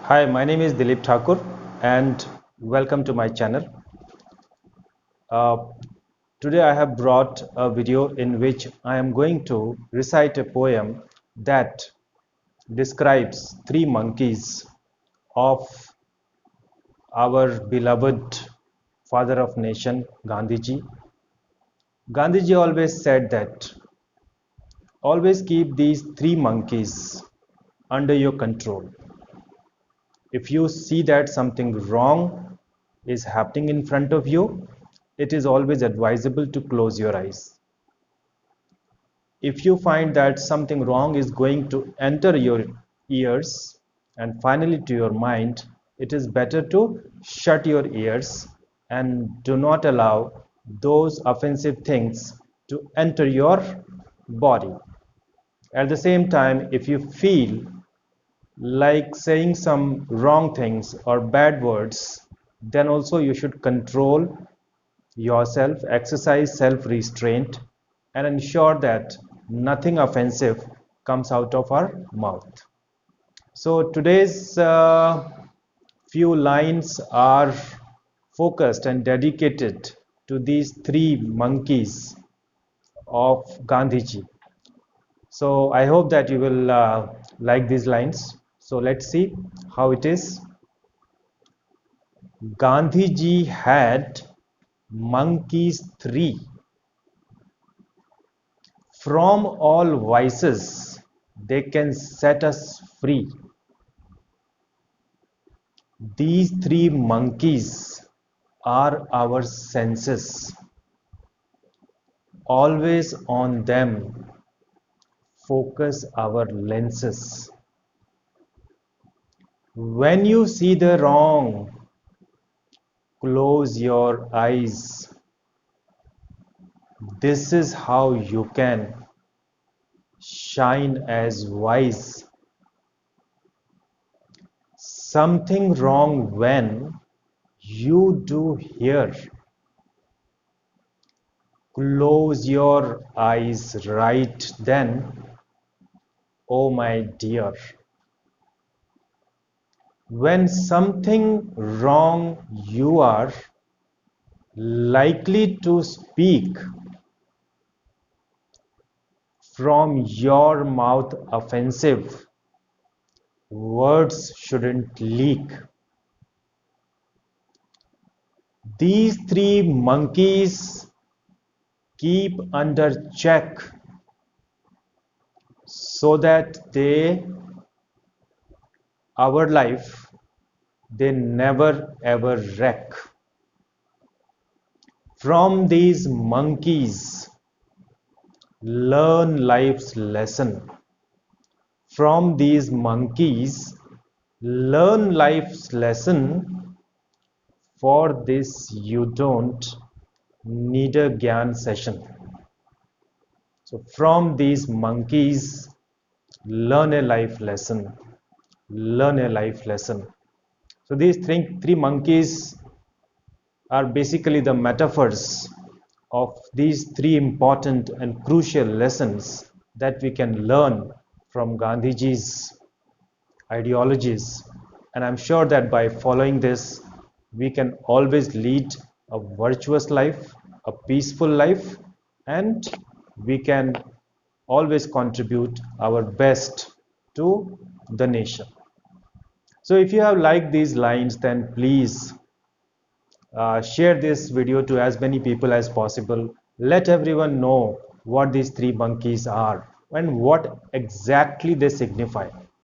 Hi, my name is Dilip Thakur and welcome to my channel. Uh, Today I have brought a video in which I am going to recite a poem that describes three monkeys of our beloved father of nation, Gandhiji. Gandhiji always said that always keep these three monkeys under your control. If you see that something wrong is happening in front of you, it is always advisable to close your eyes. If you find that something wrong is going to enter your ears and finally to your mind, it is better to shut your ears and do not allow those offensive things to enter your body. At the same time, if you feel like saying some wrong things or bad words, then also you should control yourself, exercise self restraint, and ensure that nothing offensive comes out of our mouth. So, today's few lines are focused and dedicated to these three monkeys of Gandhiji. So I hope that you will like these lines. So let's see how it is. Gandhiji had monkeys three. From all vices, they can set us free. These three monkeys are our senses. Always on them, focus our lenses. When you see the wrong, close your eyes. This is how you can shine as wise. Something wrong when you do hear. Close your eyes right then, oh my dear. When something wrong you are likely to speak, from your mouth offensive words shouldn't leak. These three monkeys keep under check so that our life, they never ever wreck. From these monkeys, learn life's lesson. From these monkeys, learn life's lesson. For this, you don't need a gyan session. So, from these monkeys, learn a life lesson. Learn a life lesson. So, these three monkeys are basically the metaphors of these three important and crucial lessons that we can learn from Gandhiji's ideologies. And I'm sure that by following this, we can always lead a virtuous life, a peaceful life, and we can always contribute our best to the nation. So if you have liked these lines, then please share this video to as many people as possible. Let everyone know what these three monkeys are and what exactly they signify.